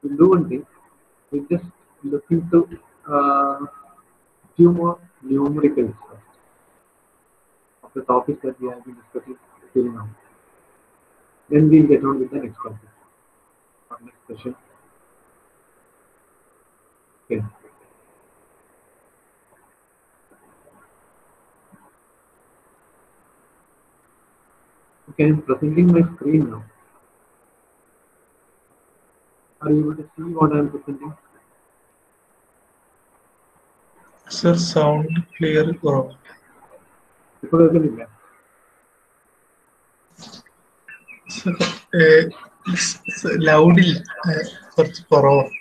we'll do one thing. We'll just look into few more numericals of the topics that we have been discussing till now. Then we'll get on with the next topic, our next session. Okay. Okay, I'm presenting my screen now. Are you able to see what I'm presenting? Sir, sound clear കുറവ്. ഇപ്പോൾ കേൾക്കുന്നില്ല? ലൗഡിൽ കുറച്ച് കുറവാണ്.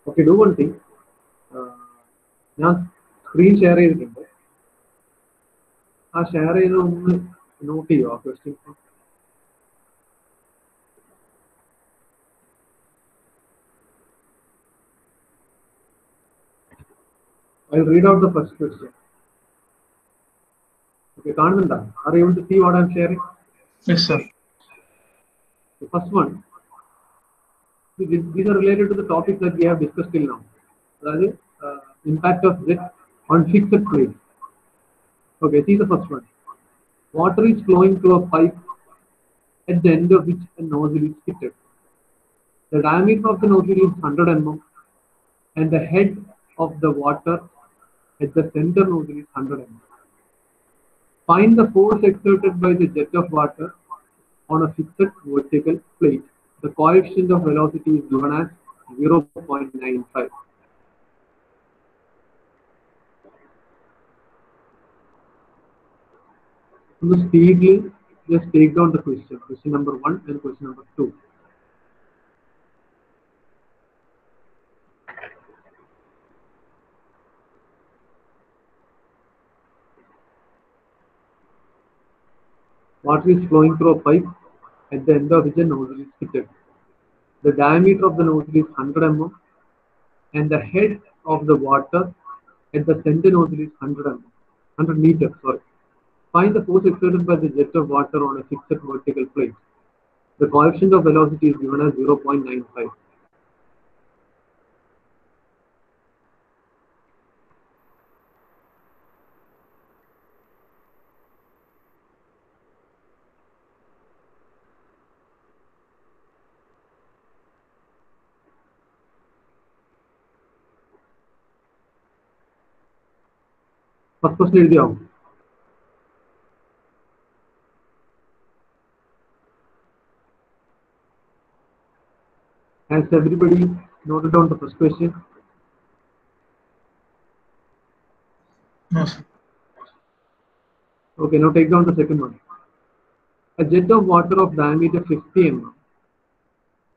Okay, do one thing. ഞാൻ screen share ചെയ്തിട്ടുണ്ട്. ആ share ചെയ്ത് ഒന്ന് നോട്ട് ചെയ്യുമോ ആ question? I'll read out the first question. Okay, കാണുന്നുണ്ടോ? Are you able to see what I'm sharing? Yes, sir. The first one. These are related to the topics that we have discussed till now. That is impact of jet on fixed plate. Okay, see the first one. Water is flowing through a pipe at the end of which a nozzle is fitted. The diameter of the nozzle is 100 mm and the head of the water at the center nozzle is 100 mm. Find the force exerted by the jet of water on a fixed vertical plate. The coefficient of velocity is given as 0.95. Speedily, just take down the question. Question number 1 and question number 2. Water is flowing through a pipe at the end of which a nozzle is fitted. The diameter of the nozzle is 100 mm and the head of the water at the center nozzle is 100 meters. Sorry. Find the force exerted by the jet of water on a fixed vertical plate. The coefficient of velocity is given as 0.95. First question എഴുതിയോ? Has everybody noted down the first question? No, sir. Okay, now take down the second one. A jet of water of diameter 50 mm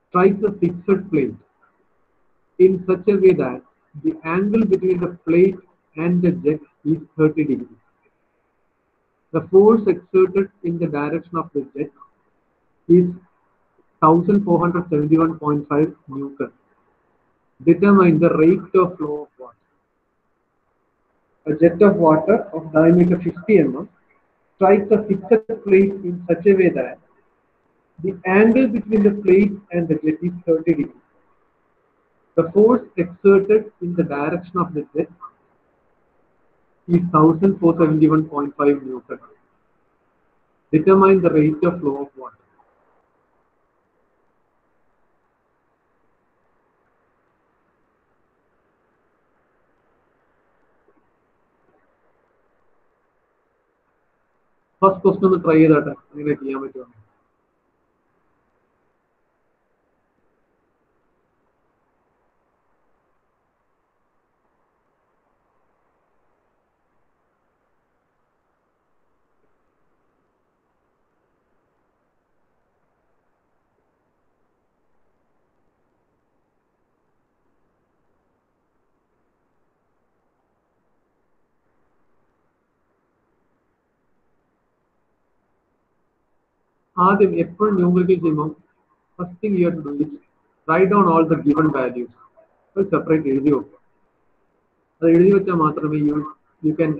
strikes a fixed plate in such a way that the angle between the plate and the jet is 30 degrees. The force exerted in the direction of the jet is 1471.5 Newton. Determine the rate of flow of water. A jet of water of diameter 50 mm strikes a fixed plate in such a way that the angle between the plate and the jet is 30 degrees. The force exerted in the direction of the jet is 1471.5 Newton. Determine the rate of flow of water. First question ഒന്ന് try ചെയ്താട്ടെ എങ്ങനെ ചെയ്യാൻ പറ്റുമോ? ആദ്യം എപ്പോഴും numerical ചെയ്യുമ്പോൾ first thing you have to do is write down all the given values. അത് separate എഴുതി വെക്കുക. അത് എഴുതി വെച്ചാൽ മാത്രമേ you can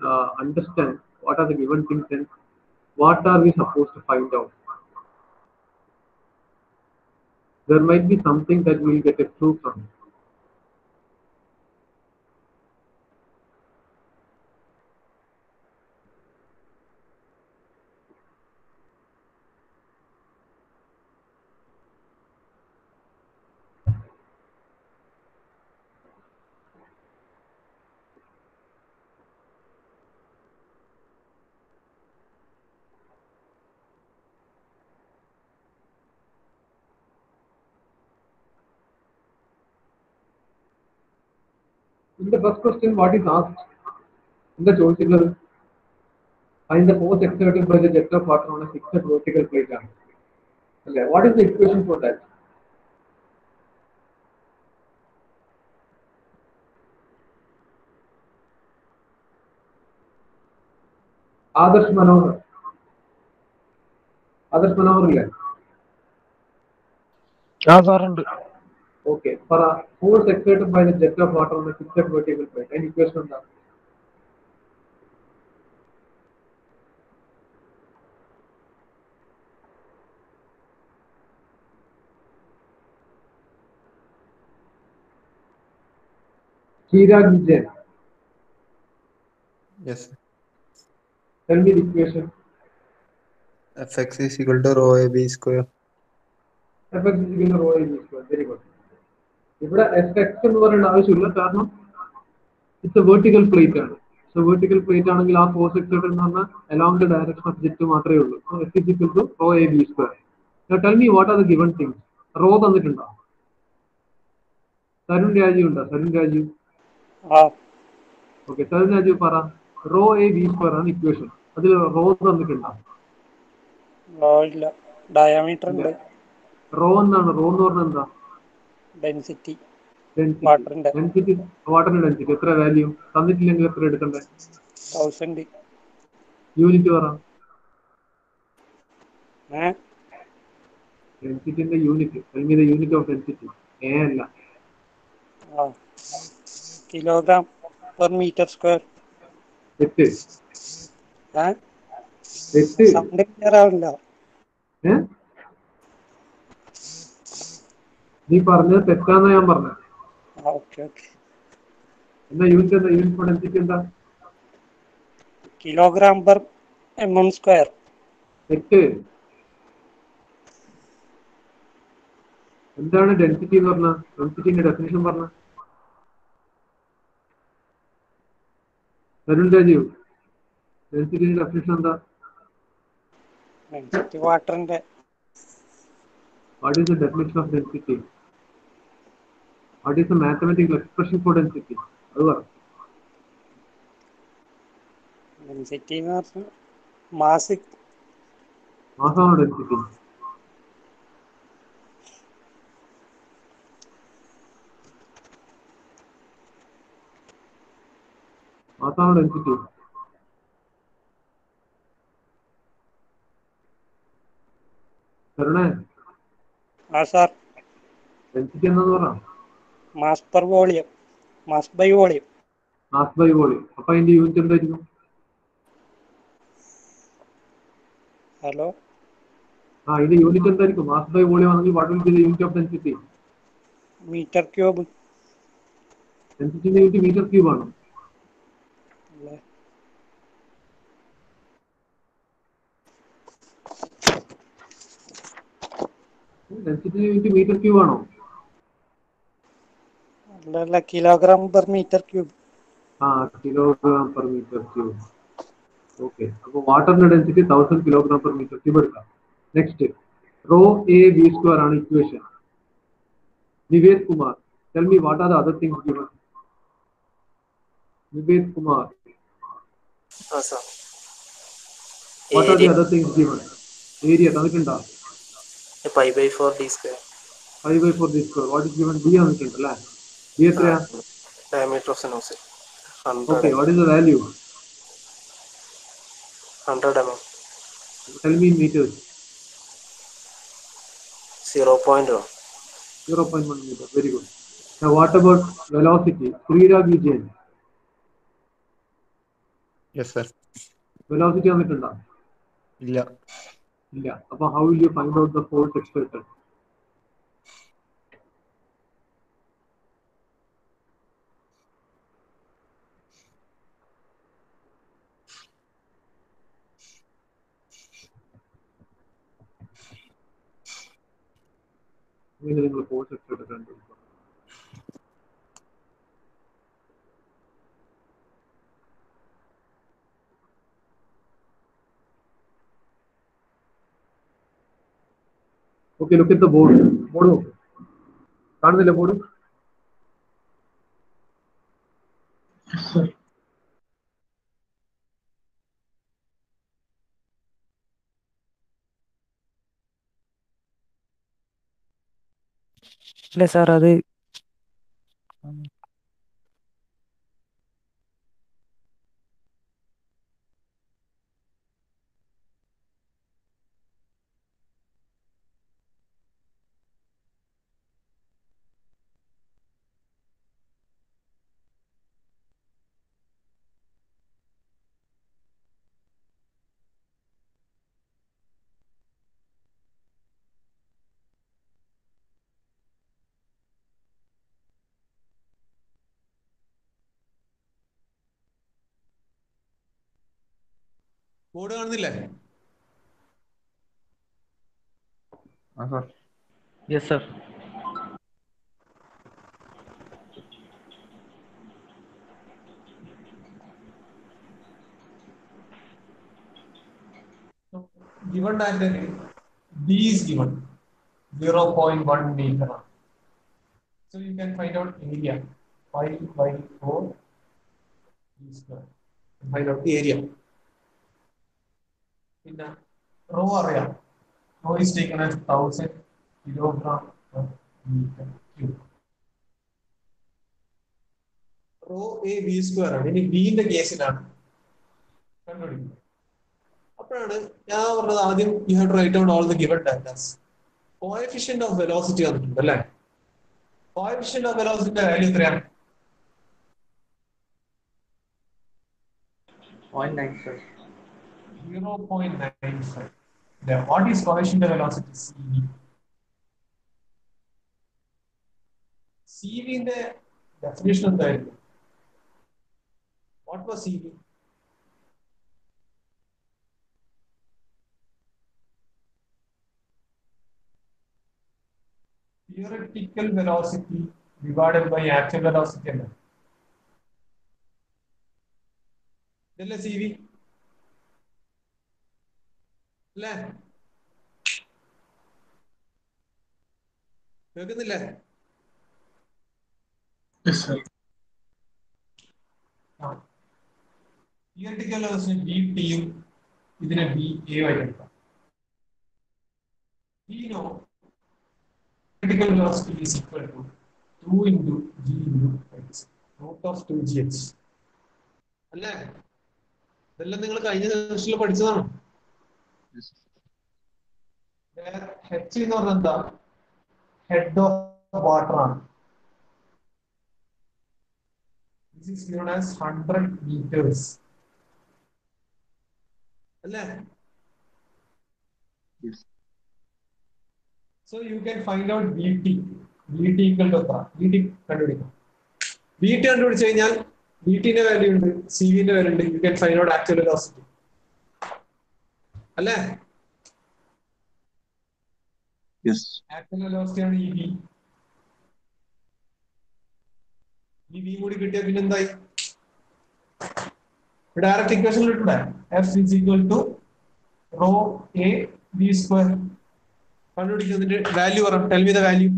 understand What are the given things and what are we supposed to find out? There might be something that we'll get a clue from. In the first question, what is asked in the choice, find the force exerted by the jet of water on a fixed vertical plate. Okay, what is the equation for that? Adarsh Manohar. Adarsh Manohar. Okay, for a force exerted by the jet of water on a fixed vertical plate, any equation on that? Chirag Vijay. Yes. Tell me the equation. Fx is equal to rho a b square. Fx is equal to rho a b square. Very good. ഇവിടെ fx എന്ന് പറയേണ്ട ആവശ്യമില്ല കാരണം it's a vertical plate ആണ്. So vertical plate ആണെങ്കിൽ ആ force exerted എന്ന് പറഞ്ഞാൽ along the direction of jet മാത്രമേ ഉള്ളൂ. So f is equal to rho a b square. Now tell me what are the given things? Rho തന്നിട്ടുണ്ടോ? Tarun Rajeev ഉണ്ടോ? Tarun Rajeev. Okay, Tarun Rajeev പറ. Rho a b square ആണ് equation. അതിൽ rho തന്നിട്ടുണ്ടോ? ഇല്ല. ഡയമീറ്റർ ഉണ്ട്. Rho എന്താണ്? Rho എന്ന് പറഞ്ഞാൽ എന്താ? ഡെൻസിറ്റി. വാട്ടറിന്റെ ഡെൻസിറ്റി എത്ര വാല്യൂ തന്നിട്ടില്ലെങ്കിൽ എത്ര എടുക്കണ്ടേ? 1000. യൂണിറ്റ് പറ. ഡെൻസിറ്റിന്റെ unit. tell me the unit of density. അല്ല. Kilogram per metre square. 8. Sound clear ആവില്ല. നീ പറഞ്ഞത് തെറ്റാന്ന് ഞാൻ പറഞ്ഞത്. എന്താ യൂണിറ്റ്? എന്താ യൂണിറ്റ് ഫോർ ഡെൻസിറ്റി? എന്താ? Kilogram per mm square. 8. എന്താണ് ഡെൻസിറ്റി എന്ന് പറഞ്ഞ? ഡെൻസിറ്റിന്റെ ഡെഫിനിഷൻ പറഞ്ഞ തരുൺ രാജീവ്. ഡെൻസിറ്റിന്റെ ഡെഫിനിഷൻ എന്താ? Density വാട്ടറിന്റെ. What is the definition of density? What is the mathematical expression for density? Density എന്ന് പറഞ്ഞാൽ മാസ്. മാസാണോ ഡെൻസിറ്റി? മാസാണോ ഡെൻസിറ്റി? തരുണേ. സാർ. ഡെൻസിറ്റി എന്താന്ന് പറ. Mass per volume. Mass by volume. Mass by volume. അപ്പൊ അതിന്റെ യൂണിറ്റ് എന്തായിരിക്കും? ഹലോ. ഇതിന്റെ യൂണിറ്റ് എന്തായിരിക്കും? മാസ് ബൈ വോളിയം ആണെങ്കിൽ what will be the unit of density? Metre cube. ഡെൻസിറ്റിന്റെ യൂണിറ്റ് മീറ്റർ ക്യൂബ് ആണ്. ഡെൻസിറ്റിന്റെ യൂണിറ്റ് മീറ്റർ ക്യൂബ് ആണോ? അല്ല, kilogram per metre cube. Kilogram per metre cube. Okay, അപ്പൊ വാട്ടറിന്റെ density 1000 kilogram per metre cube എടുക്കാം. Next rho A B square ആണ് equation. Nived Kumar, tell me what are the other things given. Nived Kumar, what are the other things given? Area തന്നിട്ടുണ്ടോ? pi by 4 d square. Pi by 4 d square. What is given? D തന്നിട്ടുണ്ടല്ലേ? D എത്രയാ? Diameter of the nozzle 100. Okay, what is the value? 100 mm. Tell me in meters. 0.1. 0.1 meter. Very good. Now what about velocity? Srirag Vijayan. Yes, sir. Velocity വന്നിട്ടുണ്ടോ? ഇല്ല. ഇല്ല. അപ്പൊ how will you find out the force exerted? ഇങ്ങനെ നിങ്ങൾ force exerted കണ്ടുപിടിക്കുക. Okay, look at the board. Board നോക്ക്. കാണുന്നില്ല board? Yes, sir. ഇല്ല സാർ, അത് ബോർഡ് കാണുന്നില്ലേ? ആ sir. Yes sir. Given that B is given 0.1 meter. So you can find out area 5/4 B square. Find out the area. പിന്നെ rho അറിയാം. Rho is taken as 1000 kilogram per meter cube. Rho A B square ആണ്. ഇനി ബിന്റെ കേസിലാണ് കണ്ടുപിടിക്കുന്നത്. അപ്പോഴാണ് ഞാൻ പറഞ്ഞത് ആദ്യം you have to write down all the given datas. Coefficient of velocity വന്നിട്ടുണ്ട് അല്ലേ? കോഎഫിഷ്യന്റ് ഓഫ് വെലോസിറ്റി വാല്യൂ എത്രയാണ്? 0.95. 0.95. Then what is coefficient of velocity? CV. CV ന്റെ definition എന്തായിരുന്നു? What was CV? Theoretical velocity divided by actual velocity അല്ലേ? ഇതല്ലേ CV? അല്ലേ? കേൾക്കുന്നില്ലേ? Yes, sir. Theoretical velocity BT യും ഇതിനെ BA ആയിട്ട് എടുക്കാം. We know theoretical velocity is equal to 2 into G into H, root of 2gh. അല്ലേ? ഇതെല്ലാം നിങ്ങൾ കഴിഞ്ഞ സെഷനിൽ പഠിച്ചതാണ്. H എന്ന് പറഞ്ഞാൽ എന്താ? ഹെഡ് ഓഫ് വാട്ടർ ആണ്. This is known as 100 meters. അല്ലേ? Yes. So you can find out VT. VT equal to എത്ര? VT കണ്ടുപിടിക്കാം. VT കണ്ടുപിടിച്ചു കഴിഞ്ഞാൽ VT ന്റെ വാല്യൂ ഉണ്ട്, CV ന്റെ വാല്യൂ ഉണ്ട്. You can find out actual velocity. അല്ലേ? Yes. Actual velocity ആണ് EV. ഈ V കൂടി കിട്ടിയ പിന്നെ എന്തായി? ഡയറക്റ്റ് ഇക്വേഷൻ ഇട്ടൂടെ? F is equal to rho A V square. കണ്ടുപിടിക്കുന്നതിന്റെ വാല്യൂ പറ. Tell me the value.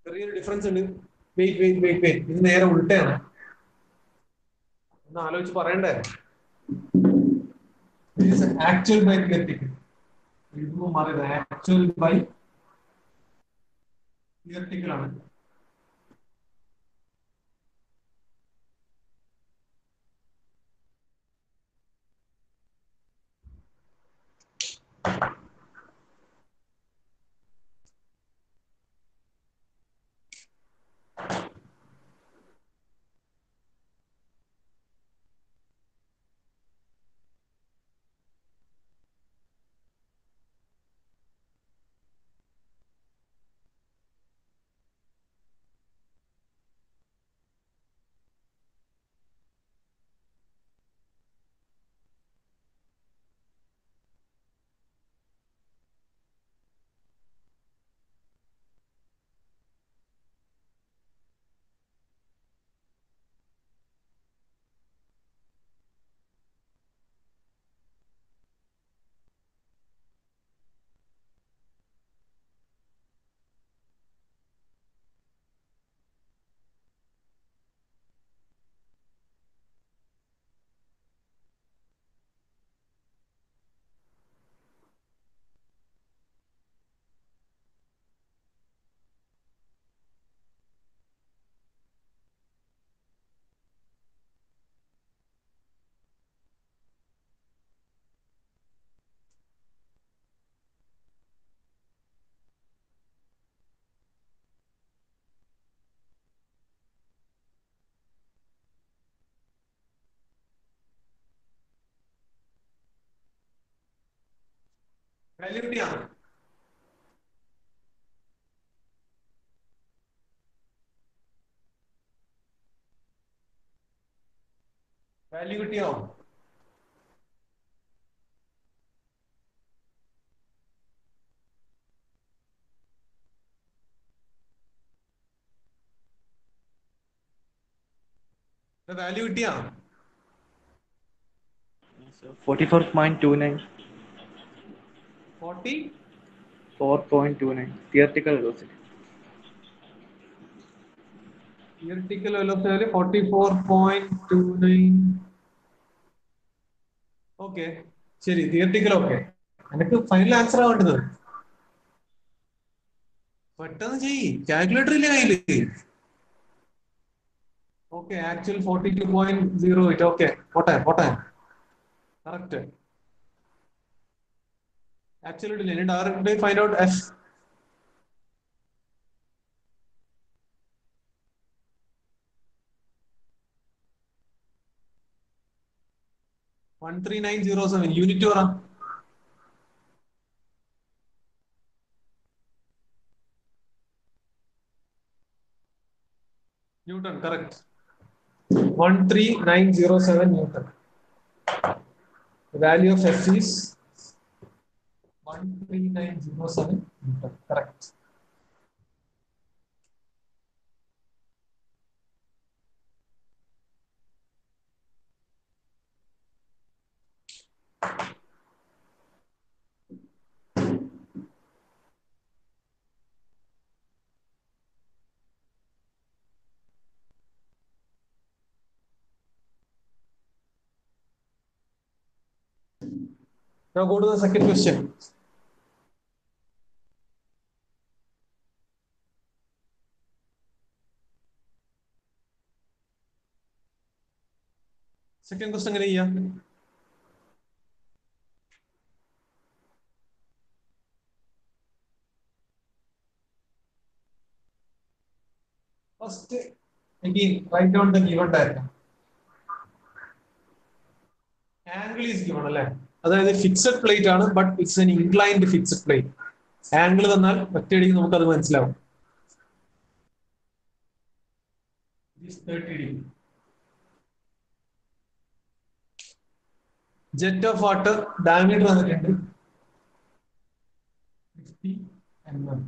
ചെറിയൊരു ഡിഫറൻസ് ഉണ്ട്. ഇത് നേരെ ഉൾട്ടയാണ്. ഒന്ന് ആലോചിച്ച് പറയണ്ടേ. Actual by theoretical. ഇത് മാറിയത് ആക്ച്വൽ ബൈ തിയററ്റിക്കൽ ആണ്. വാല്യൂ കിട്ടിയാണ്. വാല്യൂ കിട്ടിയോ? വാല്യൂ കിട്ടിയാ? 44.29. 40 4.29 theoretical velocity. theoretical velocity 44.29. Okay ശരി, തിയററ്റിക്കൽ ഓക്കെ. എനിക്ക് ഫൈനൽ ആൻസർ ആവേണ്ടത്. പെട്ടെന്ന് ചെയ്യ്, കാൽക്കുലേറ്റർ ഇല്ലേ കയ്യില്? Okay actual 42.08. ഓക്കെ പോട്ടെ പോട്ടെ, കറക്റ്റ്. ആക്ച്വൽ ഇട്ടില്ല, direct find out F. $13907 unit പറ. Newton correct. 13907 newton. The value of F is 13907 Newton. Correct. Now go to the second question. Second question എങ്ങനെ ചെയ്യാം? First, again, write down the given diagram. Angle is given അല്ലേ? അതായത് fixed plate ആണ്, but it's an inclined fixed plate. Angle തന്നാൽ ഒറ്റയടിക്ക് നമുക്ക് അത് മനസ്സിലാവും. 30 degree. Jet of water diameter വന്നിട്ടുണ്ട് 50 mm.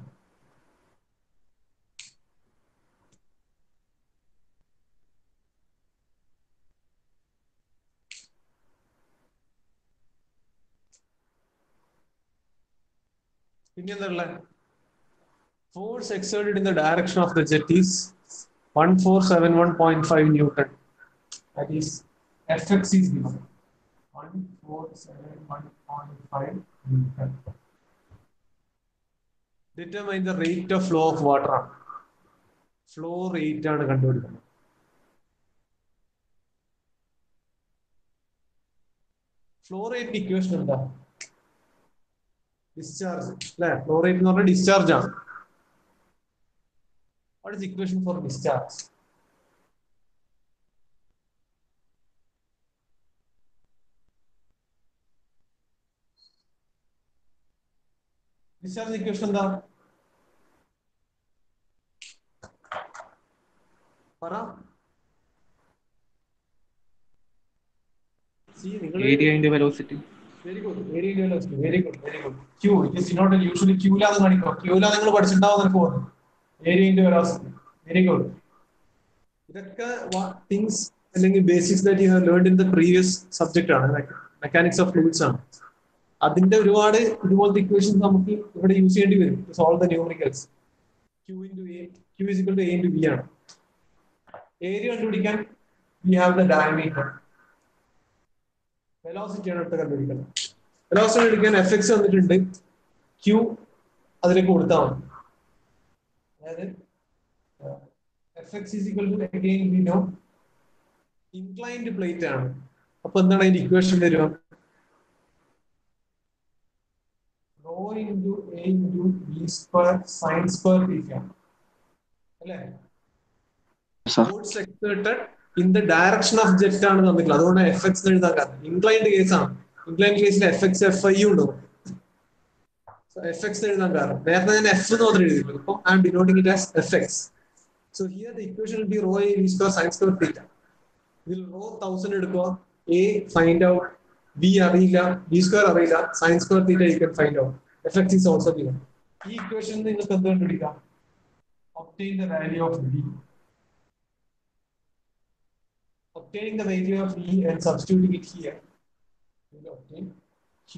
പിന്നെ എന്താ ഉള്ളത്? Force exerted in the direction of the jet is 1471.5 Newton. That is Fx is given 1471.5 Newton. Determine the rate of flow of water. Flow rate ആണ് കണ്ടുപിടിക്കുന്നത്. Flow rate equation എന്താ? Discharge. അല്ലേ? Flow rate എന്ന് പറഞ്ഞാൽ discharge ആണ്. What is the equation for discharge? Discharge equation എന്താ? പറ. Area into velocity. Very good. Very good. Very good. Very good. Q. It is not usually Q ലാന്ന് കാണിക്കുക. Q ലാ നിങ്ങൾ പഠിച്ചിട്ടുണ്ടാവും എനിക്ക് തോന്നുന്നു. Area into velocity. Very good. ഇതൊക്കെ things അല്ലെങ്കിൽ basics that you have learned in the previous subject ആണ്. Like mechanics of fluids ആണ്. അതിന്റെ ഒരുപാട് ഇതുപോലത്തെ ഇക്വേഷൻസ് നമുക്ക് ഇവിടെ യൂസ് ചെയ്യേണ്ടി വരും to solve the numericals. Q into A. Q is equal to A into V ആണ്. ഏരിയ കണ്ടുപിടിക്കാൻ we have the diameter. Velocity ആണ് എടുത്ത് കണ്ടുപിടിക്കുന്നത്. വെലോസിറ്റി എടുക്കാൻ Fx വന്നിട്ടുണ്ട്, Q അതിലേക്ക് കൊടുത്താൽ മതി. അതായത് Fx is equal to again we know inclined plate ആണ്. അപ്പൊ എന്താണ് അതിന്റെ ഇക്വേഷൻ വരിക? Rho into A into V square sin square theta. അല്ലേ? Force exerted in the direction of jet ആണ് തന്നിട്ടുള്ളത്. അതുകൊണ്ട് Fx എഴുതാൻ കാരണം ഇൻക്ലൈൻഡ് കേസ് ആണ്. ഇൻക്ലൈൻഡ് കേസിൽ Fx Fy ഉണ്ടാവും. Fx എഴുതാൻ കാരണം നേരത്തെ ഞാൻ F എന്ന് മാത്രം എഴുതിയിട്ടുള്ളൂ. ഇപ്പം I am denoting it as Fx. So here the equation will be rho A V square sin square theta. ഇതിൽ rho 1000 എടുക്കുക, A find out, V അറിയില്ല, V square അറിയില്ല, sin square theta you can find out. Fx is also given. ഈ equation നിങ്ങൾക്ക് എന്ത് കണ്ടുപിടിക്കാം? Obtain the value of V. Obtaining the value of E and substituting it here, we will obtain Q.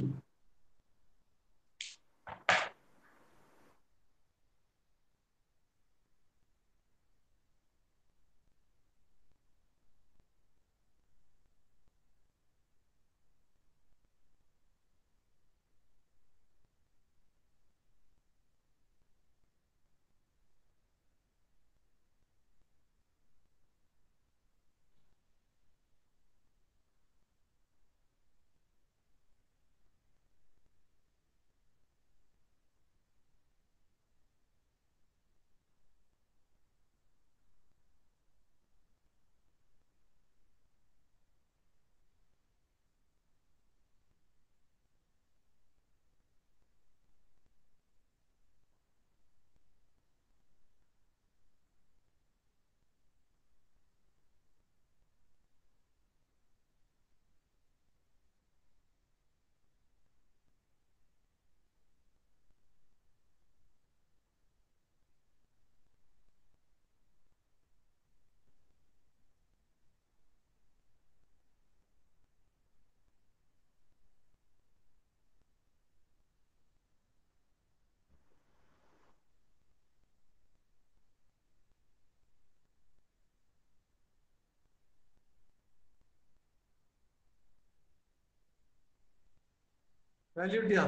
Value കിട്ടിയാ?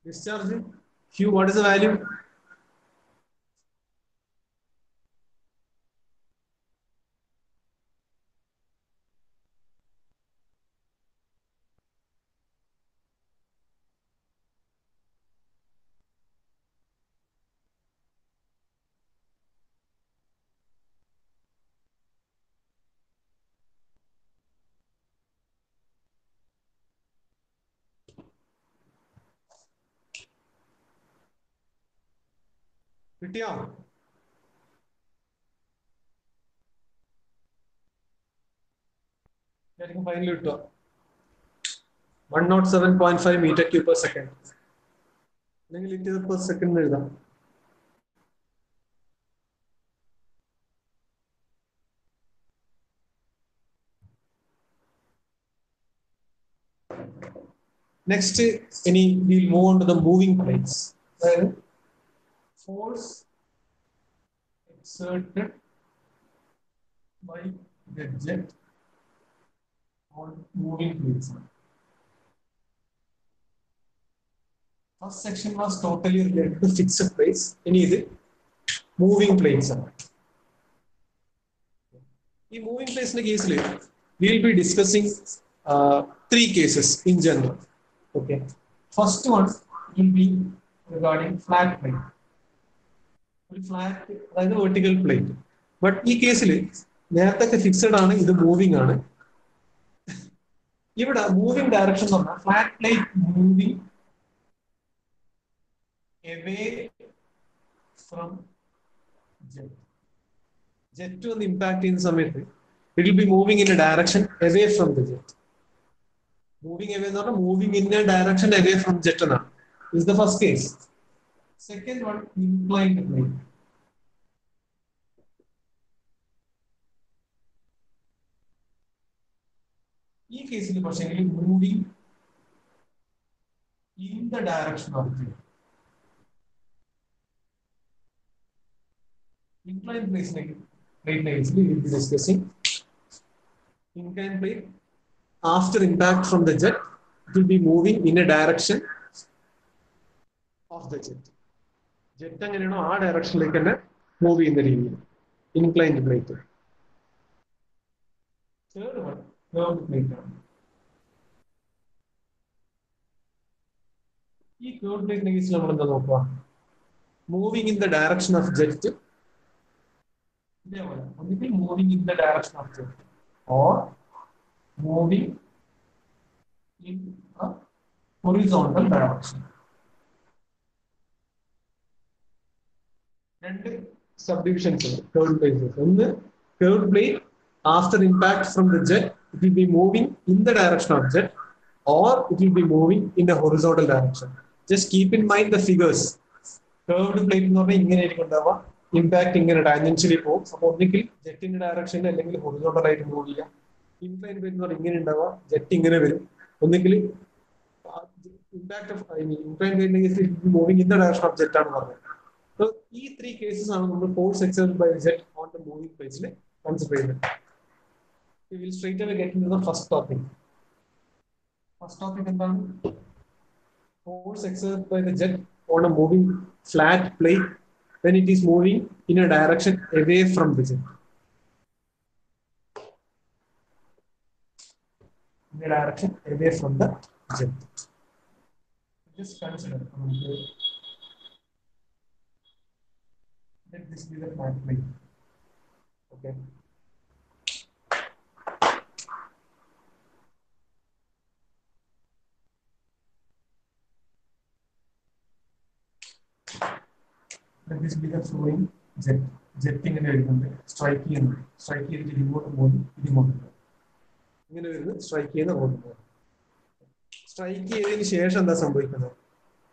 Discharge Q, what is the value? കിട്ടിയോ? Final കിട്ടുക. 107.5 meter cube per second. അല്ലെങ്കിൽ litre per second എഴുതാം. Next, we'll move on to the moving plates. Force exerted by the jet on moving plates. First section was totally related to fixed plates. Any moving plates. In moving plates case, we'll be discussing 3 cases in general. Okay. First one will be regarding flat plate. Flat, that is a vertical plate. But in this case, നേരത്തെ fixed ആണ്, ഇത് moving ആണ്. ഇവിടെ moving direction എന്ന് പറഞ്ഞാൽ flat plate moving away from jet. Jet on the impact in some way, it will be moving in a direction away from the jet. Moving away, not moving in a direction away from jet. This is the first case. Second one, inclined plane. This case is moving in the direction of jet. Inclined plate we will be discussing. Inclined plate, after impact from the jet, it will be moving in a direction of the jet. Jet anganeyano aa direction like move in the region. Inclined plate. Third one, curved plate. This curved plate is moving in the direction of jet. Moving in the direction of jet or moving in a horizontal direction. And subdivisions curved plates. In the curved plate, after impact from the jet, it will be moving in the direction of jet or it will be moving in a horizontal direction. Just keep in mind the figures. Curved plate impact tangentially പോകും. അപ്പോൾ ഒന്നിക്കിൽ ജെറ്റിന്റെ direction അല്ലെങ്കിൽ horizontal ആയിട്ട് move ചെയ്യാം. Inclined plate എന്ന് പറഞ്ഞാൽ ഇങ്ങനെ ഉണ്ടാവുക, ജെറ്റ് ഇങ്ങനെ വരും. ഒന്നിക്കിൽ impact of inclined plate moving in the direction of jet ആണ് പറഞ്ഞത്. സോ ഈ 3 കേസസ് ആണ് നമ്മൾ force exerted by jet on the moving പ്ലേറ്റ്സിൽ കൺസിഡർ ചെയ്യുന്നത്. We will straight away get into the first topic. First topic എന്താണ്? Force exerted by the jet on a moving flat plate when it is moving in a direction away from the jet. In a direction away from the jet. Just consider. Let this be the flat plate. Okay. Let this be the flowing jet. Jetting and striking and striking the remote mode. Striking the road. Striking in shares and the somebody.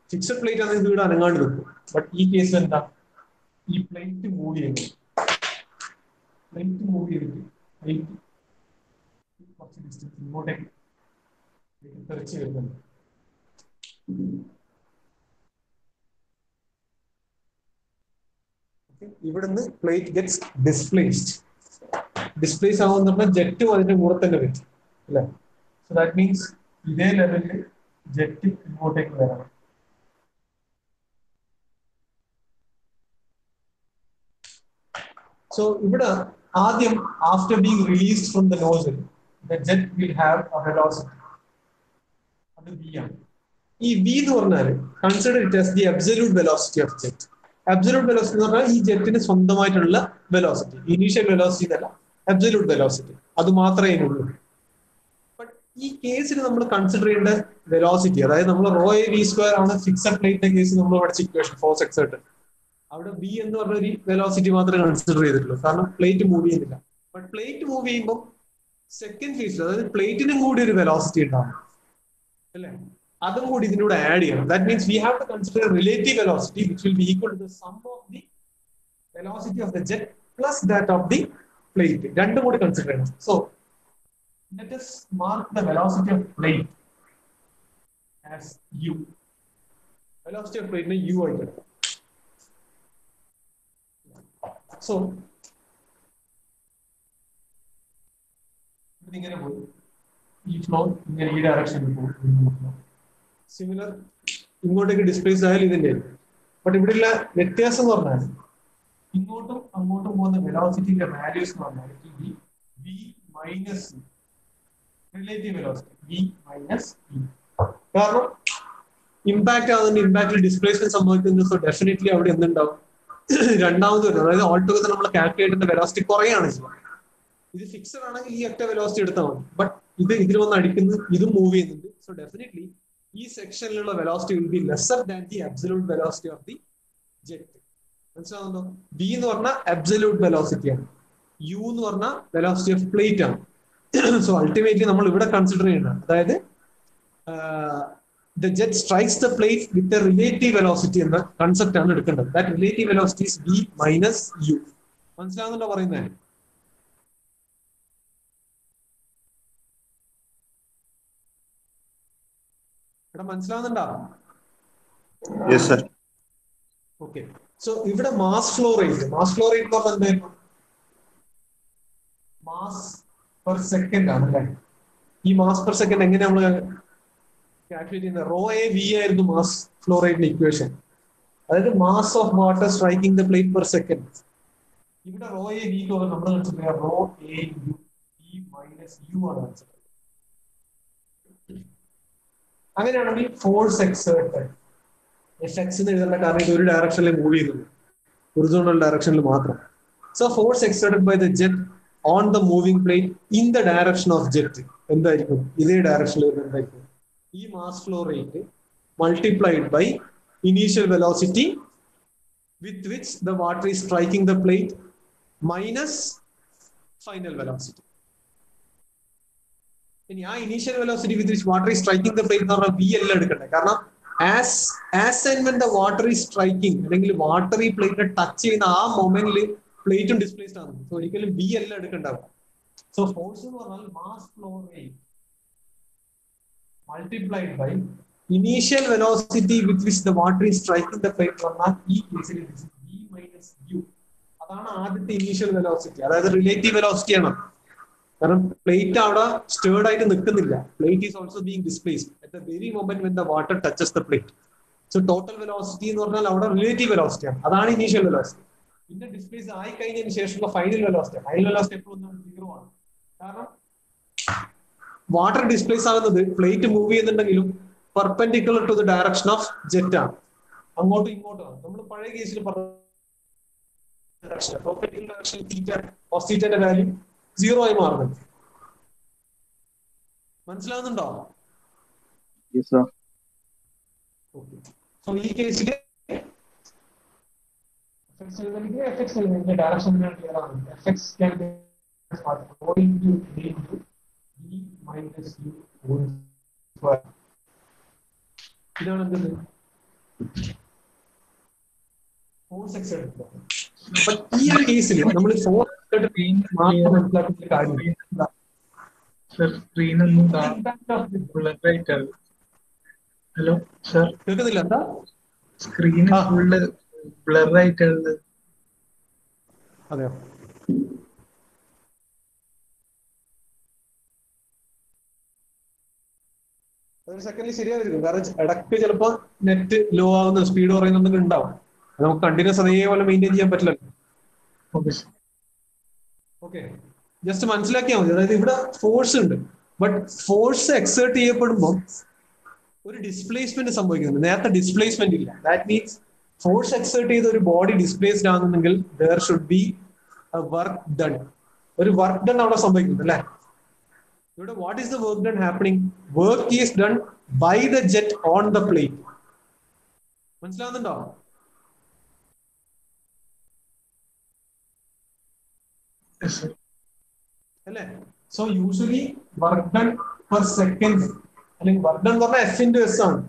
Fixed plate and the another. But e case and the e plate to move in. Plate to move in. What's the distance? Remote. Even the plate gets displaced. Displace ആവുന്ന ജെറ്റും അതിന്റെ കൂടെ തന്നെ വരും അല്ലേ? So that means ഇതേ ലെവലിൽ jet ഇങ്ങോട്ടേക്ക് വരണം. സോ ഇവിടെ ആദ്യം after being released from the nozzle the jet will have A velocity. അത് v ആണ്. ഈ v എന്ന് പറഞ്ഞാൽ consider it as the absolute velocity of jet. Absolute velocity എന്ന് പറഞ്ഞാൽ ഈ ജെറ്റിന് സ്വന്തമായിട്ടുള്ള വെലോസിറ്റി, ഇനീഷ്യൽ വെലോസിറ്റി എന്നല്ല, അബ്സല്യൂട്ട് വെലോസിറ്റി, അത് മാത്രമേ അതിനുള്ളൂ. ബട്ട് ഈ കേസിൽ നമ്മൾ കൺസിഡർ ചെയ്യേണ്ട വെലോസിറ്റി, അതായത് നമ്മൾ റോ എ വി സ്ക്വയർ ആണ് ഫിക്സഡ് പ്ലേറ്റിന്റെ കേസ് നമ്മൾ പഠിച്ച ഇക്വേഷൻ ഫോഴ്സ് എക്സർട്ടഡ്. അവിടെ v എന്ന് പറഞ്ഞ ഒരു വെലോസിറ്റി മാത്രമേ കൺസിഡർ ചെയ്തിട്ടുള്ളൂ, കാരണം പ്ലേറ്റ് മൂവ് ചെയ്യുന്നില്ല. ബട്ട് പ്ലേറ്റ് മൂവ് ചെയ്യുമ്പോൾ സെക്കൻഡ് കേസിൽ, അതായത് പ്ലേറ്റിനും കൂടി ഒരു വെലോസിറ്റി ഉണ്ടാവും. അല്ലേ? അതും കൂടി ഇതിലൂടെ ആഡ് ചെയ്യണം. That means we have to consider relative velocity which will be equal to the sum of the velocity of the jet plus that of the plate. രണ്ടും കൂടി കൺസിഡർ ചെയ്യണം. So let us mark the velocity of plate as u. Velocity of plate u ആയിട്ട്. So ഇങ്ങനെ പോയി ഈ flow ഇങ്ങനെ ഈ ഡയറക്ഷനിൽ പോകും. സിമിലർ ഇങ്ങോട്ടേക്ക് ഡിസ്പ്ലേസ് ആയാലും ഇതിന്റെ. ബട്ട് ഇവിടെയുള്ള വ്യത്യാസം എന്ന് പറഞ്ഞാൽ ഇങ്ങോട്ടും അങ്ങോട്ടും പോകുന്ന വെലോസിറ്റിന്റെ വാല്യൂസ് എന്ന് പറഞ്ഞാൽ v minus relative velocity v minus e. കാരണം ഇമ്പാക്ട് ആകുന്ന ഇമ്പാക്റ്റിൽ ഡിസ്പ്ലേസ്മെന്റ് സംഭവിക്കുന്നത്. സോ ഡെഫിനറ്റ്ലി അവിടെ എന്തുണ്ടാവും? രണ്ടാമത് വരുന്നത്, അതായത് ഓൾ ടുഗദർ നമ്മൾ കാൽക്കുലേറ്റ് ചെയ്യുന്ന വെലോസിറ്റി കുറയാണ് ചെയ്യുക. ഇത് ഫിക്സഡ് ആണെങ്കിൽ ഈ ഒറ്റ വെലോസിറ്റി എടുത്താൽ മതി. ബട്ട് ഇതിൽ വന്ന് അടിക്കുന്നത്, ഇതും മൂവ് ചെയ്യുന്നുണ്ട്. സോ ഡെഫിനറ്റ്ലി ഈ സെക്ഷനിലുള്ള velocity will be lesser than the absolute velocity of the jet. മനസ്സിലാവുന്നോ? v എന്ന് പറഞ്ഞാൽ അബ്സല്യൂട്ട് വെലോസിറ്റി ആണ്, u എന്ന് പറഞ്ഞാൽ വെലോസിറ്റി ഓഫ് പ്ലേറ്റ് ആണ്. സോ അൾട്ടിമേറ്റ്ലി നമ്മൾ ഇവിടെ കൺസിഡർ ചെയ്യണം, അതായത് the jet strikes the plate with the relative velocity എന്ന കൺസെപ്റ്റ് ആണ് എടുക്കേണ്ടത്. That relative velocity is v minus u. മനസ്സിലാവുന്നുണ്ടോ പറയുന്നത്? ഇവിടെ മനസ്സിലാവുന്നുണ്ടോ? Yes, sir. ഓക്കെ. സോ ഇവിടെ മാസ് ഫ്ലോ റേറ്റ് എന്ന് പറഞ്ഞാൽ എന്തായിരുന്നു? മാസ് പെർ സെക്കൻഡ് ആണ് അല്ലേ? ഈ മാസ് പെർ സെക്കൻഡ് എങ്ങനെ നമ്മൾ കാൽക്കുലേറ്റ് ചെയ്യുന്നത്? റോ എ വി ആയിരുന്നു മാസ് ഫ്ലോ റേറ്റിന്റെ ഇക്വേഷൻ. അതായത് mass of water striking the plate per second. ഇവിടെ റോ എ വി നമ്മൾ consider rho A U E minus U ആണ് കൺസിഡർ. അങ്ങനെയാണെങ്കിൽ ഫോഴ്സ് എക്സേർട്ടഡ് എഫ് എന്ന് എഴുതേണ്ട കാരണം ഇത് ഒരു ഡയറക്ഷനിൽ മൂവ് ചെയ്യുന്നത്, ഹൊറിസോണ്ടൽ ഡയറക്ഷനിൽ മാത്രം. So force exerted by the jet on the moving plate in the direction of jet എന്തായിരിക്കും? ഇതേ ഡയറക്ഷനിൽ എന്തായിരിക്കും? ഈ mass flow rate multiplied by initial velocity with which the water is striking the plate minus final velocity. ഇനി ആ initial velocity with which water is striking the plate എന്ന് പറഞ്ഞാൽ V എല്ലാം എടുക്കണ്ടേ? കാരണം as and when the water is striking, അല്ലെങ്കിൽ water ഈ പ്ലേറ്റിനെ touch ചെയ്യുന്ന ആ മൊമെന്റിൽ പ്ലേറ്റും ഡിസ്പ്ലേസ്ഡ് ആണ്. സോ ഒരിക്കലും വി എല്ലാം എടുക്കണ്ടാവും. സോ ഫോഴ്സ് എന്ന് പറഞ്ഞാൽ mass flow rate multiplied by initial velocity with which the water is striking the plate പറഞ്ഞാൽ ഈ കേസിൽ v minus u. അതാണ് ആദ്യത്തെ ഇനീഷ്യൽ വെലോസിറ്റി, അതായത് റിലേറ്റീവ് വെലോസിറ്റി ആണ്. കാരണം പ്ലേറ്റ് അവിടെ സ്റ്റേർഡ് ആയിട്ട് നിൽക്കുന്നില്ല. Plate is also being displaced at the very moment when the water touches the plate. So total velocity എന്ന് പറഞ്ഞാൽ അവിടെ റിലേറ്റീവ് വെലോസിറ്റി ആണ്, അതാണ് ഇനീഷ്യൽ വെലോസിറ്റി. പിന്നെ ഡിസ്പ്ലേസ് ആയി കഴിഞ്ഞതിന് ശേഷമുള്ള ഫൈനൽ വെലോസിറ്റി എപ്പോഴും 0 ആണ്. കാരണം വാട്ടർ ഡിസ്പ്ലേസ് ആകുന്നത് പ്ലേറ്റ് മൂവ് ചെയ്യുന്നുണ്ടെങ്കിലും perpendicular to the direction of jet ആണ്, അങ്ങോട്ടും ഇങ്ങോട്ടും ആണ്. നമ്മൾ പഴയ കേസിൽ പറഞ്ഞ വാല്യൂ 0 ആയി മാറുന്നുണ്ട്. മനസ്സിലാവുന്നുണ്ടോ? സോ ഈ കേസിൽ direction minus u whole square. ഇതാണ് എന്ത്? Force exerted. ബട്ട് ഈ ഒരു കേസിൽ നമ്മൾ ഫോഴ്സ് എക്സേർട്ടഡ് മാത്രം മനസ്സിലാക്കുന്ന കാര്യം സർ സ്ക്രീൻ ഒന്നും ബ്ലറായിട്ട്. ഹലോ സർ കേൾക്കുന്നില്ല? എന്താ സ്ക്രീൻ ഫുള്ള് ബ്ലറായിട്ടുള്ളത്? അതെയോ? ഒരു സെക്കൻഡിൽ ശരിയായിരിക്കും. കാരണം ഇടയ്ക്ക് ചിലപ്പോൾ നെറ്റ് ലോ ആവുന്ന, സ്പീഡ് കുറയുന്നൊക്കെ ഉണ്ടാവും. നമുക്ക് കണ്ടിന്യൂസ് അതേപോലെ മെയിൻറ്റെയിൻ ചെയ്യാൻ പറ്റില്ലല്ലോ. ഓക്കെ, ജസ്റ്റ് മനസ്സിലാക്കിയാൽ മതി. അതായത് ഇവിടെ ഫോഴ്സ് ഉണ്ട്, ബട്ട് ഫോഴ്സ് എക്സേർട്ട് ചെയ്യപ്പെടുമ്പോൾ ഒരു ഡിസ്പ്ലേസ്മെന്റ് സംഭവിക്കുന്നുണ്ട്. നേരത്തെ ഡിസ്പ്ലേസ്മെന്റ് ഇല്ല. ദാറ്റ് മീൻസ് ഫോഴ്സ് എക്സേർട്ട് ചെയ്ത ഒരു ബോഡി ഡിസ്പ്ലേസ്ഡ് ആകുന്നുണ്ടെങ്കിൽ there should be a work done. ഒരു വർക്ക് ഡൺ അവിടെ സംഭവിക്കുന്നുണ്ട് അല്ലെ? ഇവിടെ what is the work done happening? Work is done by the jet on the plate. മനസ്സിലാവുന്നുണ്ടോ? അല്ലേ? So usually work done per second അല്ലെങ്കിൽ work done എന്ന് പറഞ്ഞാൽ എഫ് ഇൻറ്റു എസ് ആണ്,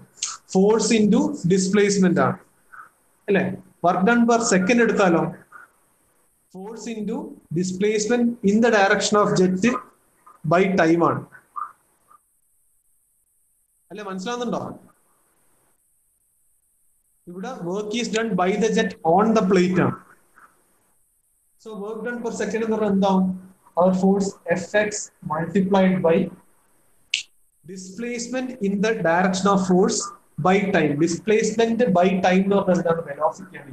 ഫോഴ്സ് ഇൻറ്റു ഡിസ്പ്ലേസ്മെന്റ് ആണ് അല്ലെ. വർക്ക് ഡൺ പെർ സെക്കൻഡ് എടുത്താലോ force into displacement in the direction of jet by time ആണ് അല്ലെ. മനസ്സിലാവുന്നുണ്ടോ? ഇവിടെ work is done by the jet on the plate ആണ്. So work done per second എന്ന് പറഞ്ഞാൽ എന്താവും? അവർ force F x multiplied by displacement in the direction of force by time. Displacement by time എന്ന് പറഞ്ഞാൽ എന്താണ്? വെലോസിറ്റി ആണ്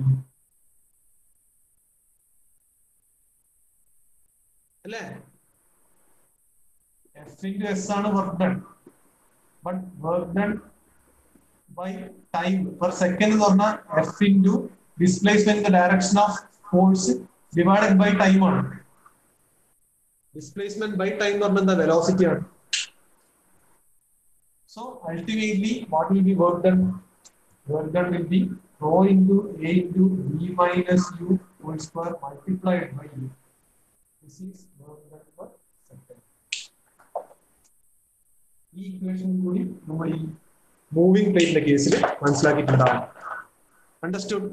അല്ലേ. എഫ് ഇൻറ്റു എസ് ആണ് work done, but work done by time per second എന്ന് പറഞ്ഞാൽ F into displacement in the direction of force divided by time ആണ്. Displacement by time എന്ന് പറഞ്ഞാൽ എന്താ? വെലോസിറ്റി ആണ്. So ultimately, what will be work done? Work done will be rho into A into V minus U whole square multiplied by U. This is work done per second. ഈ equation കൂടി നമ്മൾ ഈ moving പ്ലേറ്റിന്റെ കേസിൽ മനസ്സിലാക്കിയിട്ടുണ്ടാവും. Understood?